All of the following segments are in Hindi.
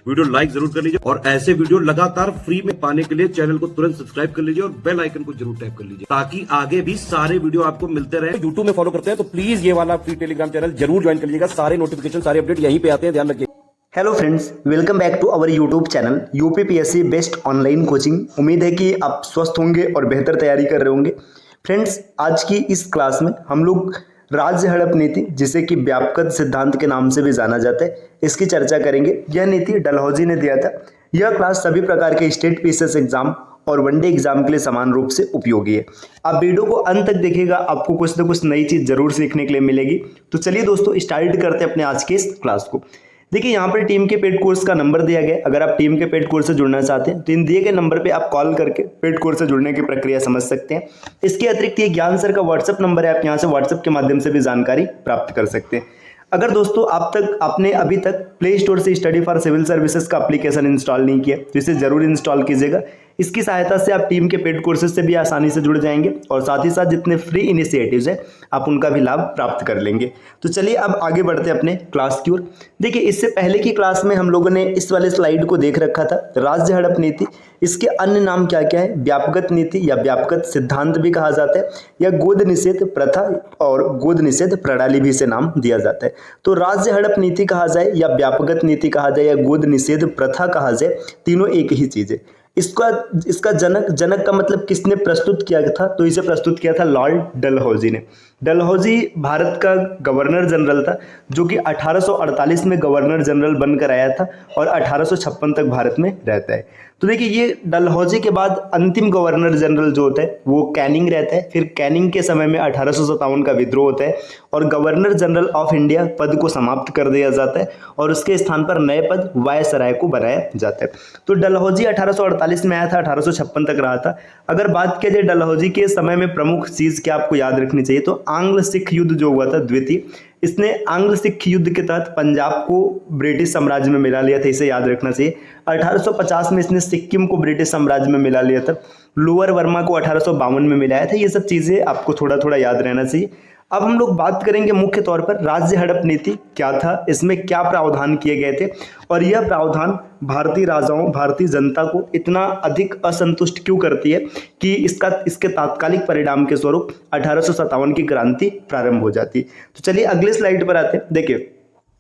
वीडियो लाइक जरूर कर लीजिए और ऐसे वीडियो लगातार फ्री में पाने के लिए चैनल को तुरंत सब्सक्राइब कर लीजिए और बेल आइकन को जरूर टैप कर लीजिए ताकि आगे भी सारे वीडियो आपको मिलते रहे। यूट्यूब में फॉलो करते हैं तो प्लीज ये वाला फ्री टेलीग्राम चैनल जरूर ज्वाइन कर लीजिएगा। सारे नोटिफिकेशन सारे अपडेट यहीं पे आते हैं, ध्यान रखिए। Hello friends, welcome back to our YouTube channel UPPSC best online coaching. उम्मीद है कि आप स्वस्थ होंगे और बेहतर तैयारी कर रहे होंगे। फ्रेंड्स, आज की इस क्लास में हम लोग राज्य हड़प नीति, जिसे कि व्यापक सिद्धांत के नाम से भी जाना जाता है, इसकी चर्चा करेंगे। यह नीति डलहौजी ने दिया था। यह क्लास सभी प्रकार के स्टेट पीसीएस एग्जाम और वनडे एग्जाम के लिए समान रूप से उपयोगी है। आप वीडियो को अंत तक देखिएगा, आपको कुछ ना कुछ नई चीज जरूर सीखने के लिए मिलेगी। तो चलिए दोस्तों, स्टार्ट करते हैं अपने आज के इस क्लास को। देखिए, यहाँ पर टीम के पेड कोर्स का नंबर दिया गया है। अगर आप टीम के पेड कोर्स से जुड़ना चाहते हैं तो इन दिए गए नंबर पे आप कॉल करके पेड कोर्स से जुड़ने की प्रक्रिया समझ सकते हैं। इसके अतिरिक्त ये ज्ञान सर का व्हाट्सएप नंबर है, आप यहाँ से व्हाट्सएप के माध्यम से भी जानकारी प्राप्त कर सकते हैं। अगर दोस्तों आपने अभी तक प्ले स्टोर से स्टडी फॉर सिविल सर्विसेज का एप्लीकेशन इंस्टॉल नहीं किया तो इसे जरूर इंस्टॉल कीजिएगा। इसकी सहायता से आप टीम के पेड कोर्सेज से भी आसानी से जुड़ जाएंगे और साथ ही साथ जितने फ्री इनिशिएटिव्स हैं आप उनका भी लाभ प्राप्त कर लेंगे। तो चलिए अब आगे बढ़ते हैं अपने क्लास की ओर। देखिए, इससे पहले की क्लास में हम लोगों ने इस वाले स्लाइड को देख रखा था, राज्य हड़प नीति। इसके अन्य नाम क्या क्या है? व्यापक नीति या व्यापक सिद्धांत भी कहा जाता है, या गोद निषेध प्रथा और गोद निषेध प्रणाली भी इसे नाम दिया जाता है। तो राज्य हड़प नीति कहा जाए या व्यापक नीति कहा जाए या गोद निषेध प्रथा कहा जाए, तीनों एक ही चीज है। इसका जनक का मतलब किसने प्रस्तुत किया था? तो इसे प्रस्तुत किया था लॉर्ड डलहौजी ने। डलहौजी भारत का गवर्नर जनरल था, जो कि 1848 में गवर्नर जनरल बनकर आया था और 1856 तक भारत में रहता है। तो देखिए, ये डलहौजी के बाद अंतिम गवर्नर जनरल जो होता है वो कैनिंग रहता है। फिर कैनिंग के समय में 1857 का विद्रोह होता है और गवर्नर जनरल ऑफ इंडिया पद को समाप्त कर दिया जाता है और उसके स्थान पर नए पद वायसराय को बनाया जाता है। तो डलहौजी 1848 में आया था, 1856 तक रहा था। अगर बात किया जाए डलहौजी के समय में प्रमुख चीज क्या आपको याद रखनी चाहिए, तो आंग्ल सिख युद्ध जो हुआ था द्वितीय, इसने आंग्ल सिख युद्ध के तहत पंजाब को ब्रिटिश साम्राज्य में मिला लिया था, इसे याद रखना चाहिए। 1850 में इसने सिक्किम को ब्रिटिश साम्राज्य में मिला लिया था। लोअर वर्मा को 1852 में मिलाया था। ये सब चीजें आपको थोड़ा थोड़ा याद रहना चाहिए। अब हम लोग बात करेंगे मुख्य तौर पर राज्य हड़प नीति क्या था, इसमें क्या प्रावधान किए गए थे और यह प्रावधान भारतीय राजाओं, भारतीय जनता को इतना अधिक असंतुष्ट क्यों करती है कि इसके तात्कालिक परिणाम के स्वरूप 1857 की क्रांति प्रारंभ हो जाती है। तो चलिए अगले स्लाइड पर आते हैं। देखिए,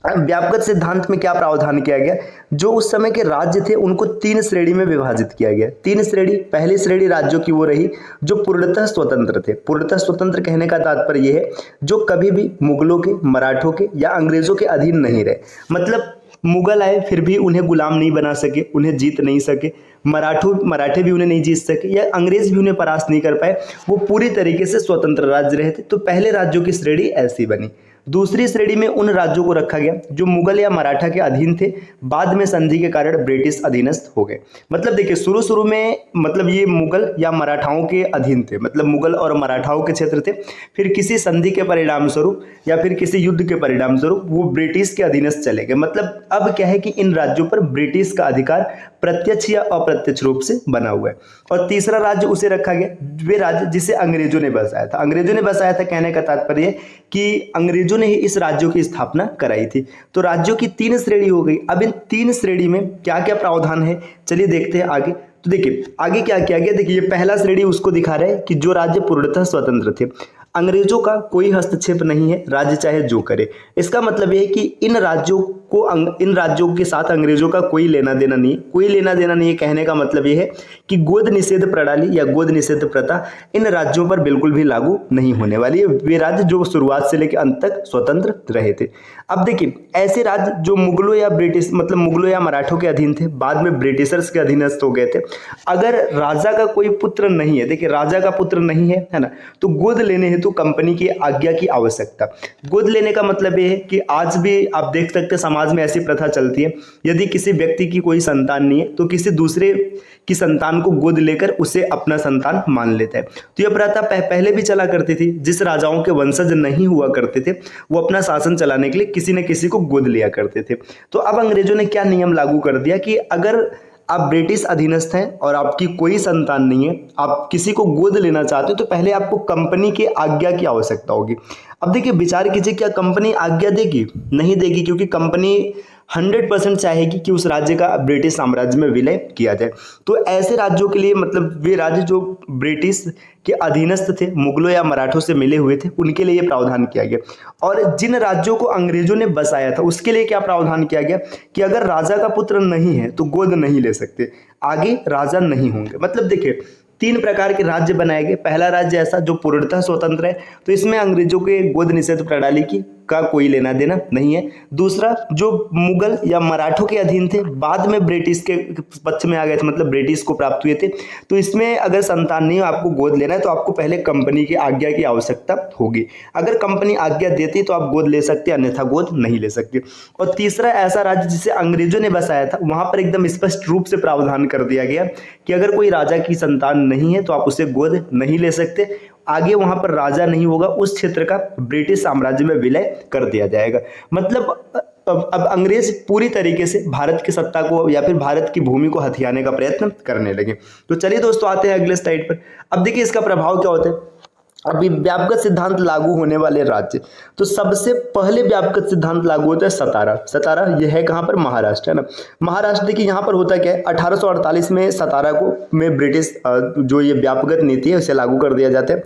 व्यापक सिद्धांत में क्या प्रावधान किया गया? जो उस समय के राज्य थे उनको 3 श्रेणी में विभाजित किया गया। 3 श्रेणी। पहली श्रेणी राज्यों की वो रही जो पूर्णतः स्वतंत्र थे। पूर्णतः स्वतंत्र कहने का तात्पर्य यह है जो कभी भी मुगलों के, मराठों के या अंग्रेजों के अधीन नहीं रहे। मतलब मुगल आए फिर भी उन्हें गुलाम नहीं बना सके, उन्हें जीत नहीं सके, मराठे भी उन्हें नहीं जीत सके या अंग्रेज भी उन्हें परास्त नहीं कर पाए। वो पूरी तरीके से स्वतंत्र राज्य रहे थे। तो पहले राज्यों की श्रेणी ऐसी बनी। दूसरी श्रेणी में उन राज्यों को रखा गया जो मुगल या मराठा के अधीन थे, बाद में संधि के कारण ब्रिटिश अधीनस्थ हो गए। मतलब देखिए, शुरू में मतलब ये मुगल या मराठाओं के अधीन थे, मतलब मुगल और मराठाओं के क्षेत्र थे। फिर किसी संधि के परिणाम स्वरूप या फिर किसी युद्ध के परिणाम स्वरूप वो ब्रिटिश के अधीनस्थ चले गए। मतलब अब क्या है कि इन राज्यों पर ब्रिटिश का अधिकार प्रत्यक्ष या अप्रत्यक्ष रूप से बना हुआ है। और तीसरा राज्य उसे रखा गया वे राज्य जिसे अंग्रेजों ने बसाया था। अंग्रेजों ने बसाया था कहने का तात्पर्य कि अंग्रेजों ने ही इस राज्यों की स्थापना कराई थी। तो राज्यों की 3 श्रेणी हो गई। अब इन 3 श्रेणी में क्या क्या प्रावधान है, चलिए देखते हैं आगे। तो देखिए आगे क्या किया गया। देखिए, ये पहला श्रेणी उसको दिखा रहा है कि जो राज्य पूर्णतः स्वतंत्र थे, अंग्रेजों का कोई हस्तक्षेप नहीं है, राज्य चाहे जो करे। इसका मतलब यह है कि इन राज्यों के साथ अंग्रेजों का कोई लेना देना नहीं है। कोई लेना देना नहीं है कहने का मतलब यह है कि गोद निषेध प्रणाली या गोद निषेध प्रथा इन राज्यों पर बिल्कुल भी लागू नहीं होने वाली है। वे राज्य जो शुरुआत से लेकर अंत तक स्वतंत्र रहे थे। अब देखिए, ऐसे राज्य जो मुगलों या मराठों के अधीन थे, बाद में ब्रिटिशर्स के अधीनस्थ हो गए थे। अगर राजा का कोई पुत्र नहीं है, देखिए राजा का पुत्र नहीं है ना, तो गोद लेने हेतु कंपनी की आज्ञा की आवश्यकता। गोद लेने का मतलब यह है कि आज भी आप देख सकते हैं समाज में ऐसी प्रथा चलती है, यदि किसी व्यक्ति की कोई संतान नहीं है तो किसी दूसरे की संतान को गोद लेकर उसे अपना संतान मान लेता है। तो यह प्रथा पहले भी चला करती थी। जिस राजाओं के वंशज नहीं हुआ करते थे वो अपना शासन चलाने के लिए किसी न किसी को गोद लिया करते थे। तो अब अंग्रेजों ने क्या नियम लागू कर दिया कि अगर आप ब्रिटिश अधीनस्थ हैं और आपकी कोई संतान नहीं है, आप किसी को गोद लेना चाहते हो, तो पहले आपको कंपनी की आज्ञा की आवश्यकता होगी। अब देखिए विचार कीजिए, क्या कंपनी आज्ञा देगी? नहीं देगी, क्योंकि कंपनी 100% चाहेगी कि उस राज्य का ब्रिटिश साम्राज्य में विलय किया जाए। तो ऐसे राज्यों के लिए मतलब वे राज्य जो ब्रिटिश के अधीनस्थ थे, मुगलों या मराठों से मिले हुए थे, उनके लिए ये प्रावधान किया गया। और जिन राज्यों को अंग्रेजों ने बसाया था उसके लिए क्या प्रावधान किया गया कि अगर राजा का पुत्र नहीं है तो गोद नहीं ले सकते, आगे राजा नहीं होंगे। मतलब देखिए 3 प्रकार के राज्य बनाए गए। पहला राज्य ऐसा जो पूर्णतः स्वतंत्र है, तो इसमें अंग्रेजों के गोद निषेध प्रणाली का कोई लेना देना नहीं है। दूसरा जो मुगल या मराठों के अधीन थे, बाद में ब्रिटिश के पक्ष में आ गए थे, मतलब ब्रिटिश को प्राप्त हुए थे, तो इसमें अगर संतान नहीं हो, आपको गोद लेना है तो आपको पहले कंपनी की आज्ञा की आवश्यकता होगी। अगर कंपनी आज्ञा देती तो आप गोद ले सकते, अन्यथा गोद नहीं ले सकते। और तीसरा ऐसा राज्य जिसे अंग्रेजों ने बसाया था, वहां पर एकदम स्पष्ट रूप से प्रावधान कर दिया गया कि अगर कोई राजा की संतान नहीं है तो आप उसे गोद नहीं ले सकते, आगे वहां पर राजा नहीं होगा, उस क्षेत्र का ब्रिटिश साम्राज्य में विलय कर दिया जाएगा। मतलब अब अंग्रेज पूरी तरीके से भारत की सत्ता को या फिर भारत की भूमि को हथियाने का प्रयत्न करने लगे। तो चलिए दोस्तों आते हैं अगले स्लाइड पर। अब देखिए इसका प्रभाव क्या होता है। अभी व्यापक सिद्धांत लागू होने वाले राज्य, तो सबसे पहले व्यापक सिद्धांत लागू होता है सतारा। सतारा यह है कहाँ पर, महाराष्ट्र, है ना। महाराष्ट्र देखिए यहाँ पर होता क्या है, 1848 में सतारा में ब्रिटिश जो ये व्यापक नीति है उसे लागू कर दिया जाता है।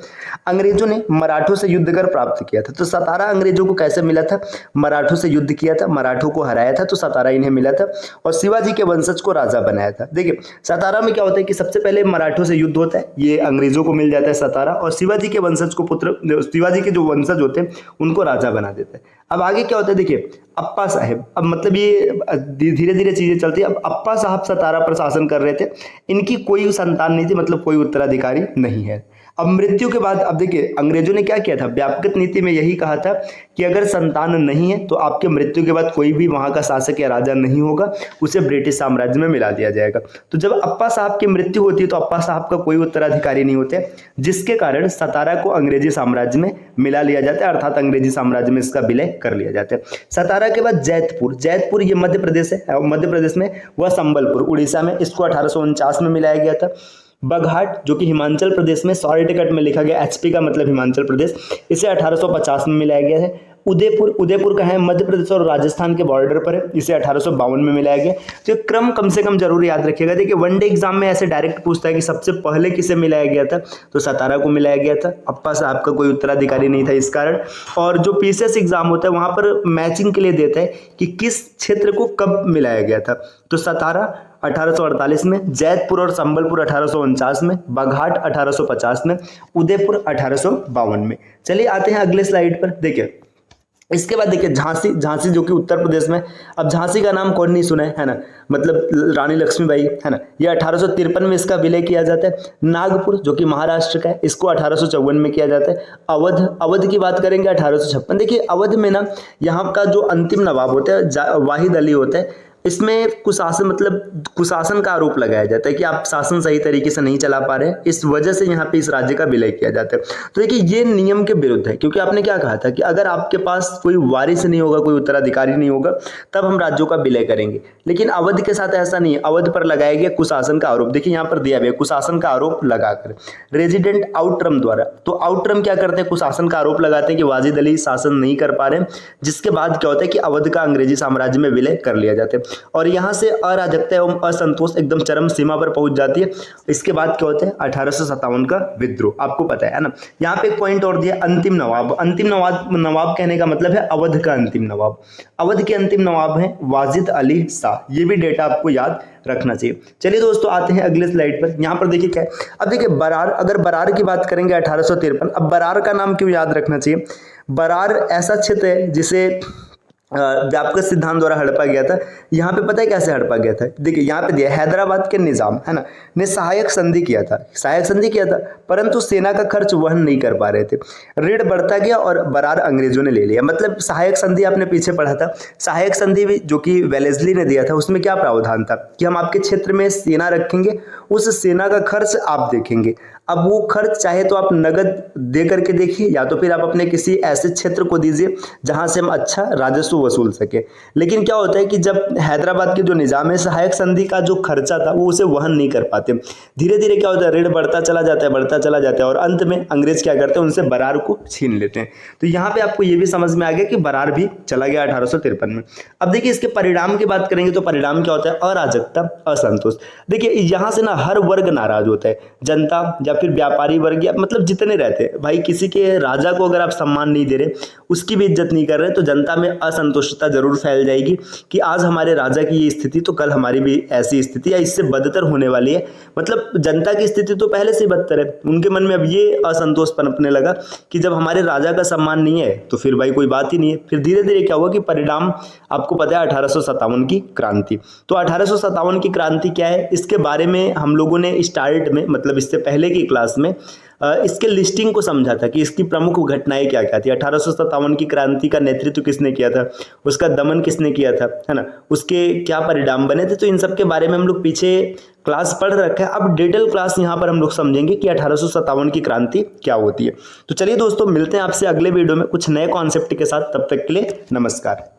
अंग्रेजों ने मराठों से युद्ध कर प्राप्त किया था। तो सतारा अंग्रेजों को कैसे मिला था, मराठों से युद्ध किया था, मराठों को हराया था, तो सतारा इन्हें मिला था और शिवाजी के वंशज को राजा बनाया था। देखिए सतारा में क्या होता है कि सबसे पहले मराठों से युद्ध होता है, ये अंग्रेजों को मिल जाता है सतारा, और शिवाजी के वंशज को शिवाजी के जो वंशज होते हैं उनको राजा बना देता है। अब आगे क्या होता है, देखिए अप्पा साहेब, अब मतलब ये धीरे धीरे चीजें चलती है। अब अप्पा साहब सतारा पर शासन कर रहे थे, इनकी कोई संतान नहीं थी, मतलब कोई उत्तराधिकारी नहीं है। अब मृत्यु के बाद, अब देखिए अंग्रेजों ने क्या किया था, व्यापक नीति में यही कहा था कि अगर संतान नहीं है तो आपके मृत्यु के बाद कोई भी वहां का शासक या राजा नहीं होगा, उसे ब्रिटिश साम्राज्य में मिला दिया जाएगा। तो जब अप्पा साहब की मृत्यु होती है तो अप्पा साहब का कोई उत्तराधिकारी नहीं होते, जिसके कारण सतारा को अंग्रेजी साम्राज्य में मिला लिया जाता है, अर्थात अंग्रेजी साम्राज्य में इसका विलय कर लिया जाता है। सतारा के बाद जैतपुर, जैतपुर ये मध्य प्रदेश है, मध्य प्रदेश में, वह संबलपुर उड़ीसा में, इसको 1849 में मिलाया गया था। बघाट जो कि हिमाचल प्रदेश में, शॉर्ट कट में लिखा गया एचपी का मतलब हिमाचल प्रदेश, इसे 1850 में मिलाया गया है। उदयपुर, उदयपुर का है मध्य प्रदेश और राजस्थान के बॉर्डर पर है, इसे 1852 में मिलाया गया। तो ये क्रम कम से कम जरूर याद रखिएगा। देखिए वनडे एग्जाम में ऐसे डायरेक्ट पूछता है कि सबसे पहले किसे मिलाया गया था, तो सतारा को मिलाया गया था। अप्पा साहब का कोई उत्तराधिकारी नहीं था इस कारण। और जो पीसीएस एग्जाम होता है वहां पर मैचिंग के लिए देता है कि किस क्षेत्र को कब मिलाया गया था, तो सतारा 1848 में, जैतपुर और संबलपुर 1849 में, बघाट 1850 में, उदयपुर 1852 में। चलिए आते हैं अगले स्लाइड पर। देखिए इसके बाद देखिए झांसी, झांसी जो कि उत्तर प्रदेश में, अब झांसी का नाम कौन नहीं सुना है ना, मतलब रानी लक्ष्मीबाई, है ना, ये 1853 में इसका विलय किया जाता है। नागपुर जो कि महाराष्ट्र का है, इसको 1854 में किया जाता है। अवध, अवध की बात करेंगे 1856। देखिए अवध में ना यहाँ का जो अंतिम नवाब होता है वाहिद अली होता है, इसमें कुशासन, मतलब कुशासन का आरोप लगाया जाता है कि आप शासन सही तरीके से नहीं चला पा रहे हैं, इस वजह से यहाँ पे इस राज्य का विलय किया जाता है। तो देखिए ये नियम के विरुद्ध है, क्योंकि आपने क्या कहा था कि अगर आपके पास कोई वारिस नहीं होगा, कोई उत्तराधिकारी नहीं होगा, तब हम राज्यों का विलय करेंगे। लेकिन अवध के साथ ऐसा नहीं है, अवध पर लगाया गया कुशासन का आरोप। देखिए यहाँ पर दिया गया कुशासन का आरोप लगाकर रेजिडेंट आउटरम द्वारा। तो आउटरम क्या करते हैं, कुशासन का आरोप लगाते हैं कि वाजिद अली शासन नहीं कर पा रहे, जिसके बाद क्या होता है कि अवध का अंग्रेजी साम्राज्य में विलय कर लिया जाता है और यहाँ से अराजकता एवं असंतोष एकदम चरम सीमा पर पहुंच जाती है। इसके बाद क्या होता है 1857 का विद्रोह, आपको पता है ना। यहाँ पे एक पॉइंट और दिया, अंतिम नवाब। अंतिम नवाब कहने का मतलब है अवध का अंतिम नवाब। अवध के अंतिम नवाब हैं वाजिद अली शाह, ये भी डेटा आपको याद रखना चाहिए। चलिए दोस्तों आते हैं अगले स्लाइड पर। यहाँ पर देखिए क्या है, अब देखिए बरार, अगर बरार की बात करेंगे 1853। अब बरार का नाम क्यों याद रखना चाहिए, बरार ऐसा क्षेत्र है जिसे व्यापक सिद्धांत द्वारा हड़पा गया था। यहाँ पे पता है कैसे हड़पा गया था, देखिए यहाँ पे दिया हैदराबाद के निजाम, है ना, ने सहायक संधि किया था, सहायक संधि किया था, परंतु सेना का खर्च वहन नहीं कर पा रहे थे। ऋण बढ़ता गया और बरार अंग्रेजों ने ले लिया। मतलब सहायक संधि आपने पीछे पढ़ा था, सहायक संधि भी जो कि वेलेस्ली ने दिया था, उसमें क्या प्रावधान था कि हम आपके क्षेत्र में सेना रखेंगे, उस सेना का खर्च आप देखेंगे, अब वो खर्च चाहे तो आप नगद दे करके देखिए, या तो फिर आप अपने किसी ऐसे क्षेत्र को दीजिए जहां से हम अच्छा राजस्व वसूल सके। लेकिन क्या होता है कि जब हैदराबाद के जो निजाम है, सहायक संधि का जो खर्चा था वो उसे वहन नहीं कर पाते। धीरे धीरे क्या होता है, ऋण बढ़ता चला जाता है, बढ़ता चला जाता है, और अंत में अंग्रेज क्या करते हैं, उनसे बरार को छीन लेते हैं। तो यहाँ पे आपको ये भी समझ में आ गया कि बरार भी चला गया 1853 में। अब देखिए इसके परिणाम की बात करेंगे तो परिणाम क्या होता है, अराजकता, असंतोष। देखिए यहाँ से ना हर वर्ग नाराज होता है, जनता या फिर व्यापारी वर्ग, या मतलब जितने रहते हैं भाई, किसी के राजा को अगर आप सम्मान नहीं दे रहे, उसकी भी इज्जत नहीं कर रहे, तो जनता में असंतुष्टता जरूर फैल जाएगी कि आज हमारे राजा की ये स्थिति तो कल हमारी भी ऐसी स्थिति या इससे बदतर होने वाली है। मतलब जनता की स्थिति तो पहले से बदतर है, उनके मन में अब ये असंतोष पनपने लगा कि जब हमारे राजा का सम्मान नहीं है तो फिर भाई कोई बात ही नहीं है। फिर धीरे धीरे क्या हुआ कि परिणाम आपको पता है 1857 की क्रांति। तो 1857 की क्रांति क्या है, इसके बारे में हम लोगों ने स्टार्ट में, मतलब इससे पहले की क्लास में इसके लिस्टिंग को समझा था कि इसकी प्रमुख घटनाएं क्या क्या थी। 1857 की क्रांति का नेतृत्व किसने किया था, उसका दमन किसने किया था, है ना, उसके क्या परिणाम बने थे। तो इन सब के बारे में हम लोग पीछे क्लास पढ़ रखे हैं। अब डिटेल क्लास यहाँ पर हम लोग समझेंगे कि 1857 की क्रांति क्या होती है। तो चलिए दोस्तों, मिलते हैं आपसे अगले वीडियो में कुछ नए कॉन्सेप्ट के साथ। तब तक के लिए नमस्कार।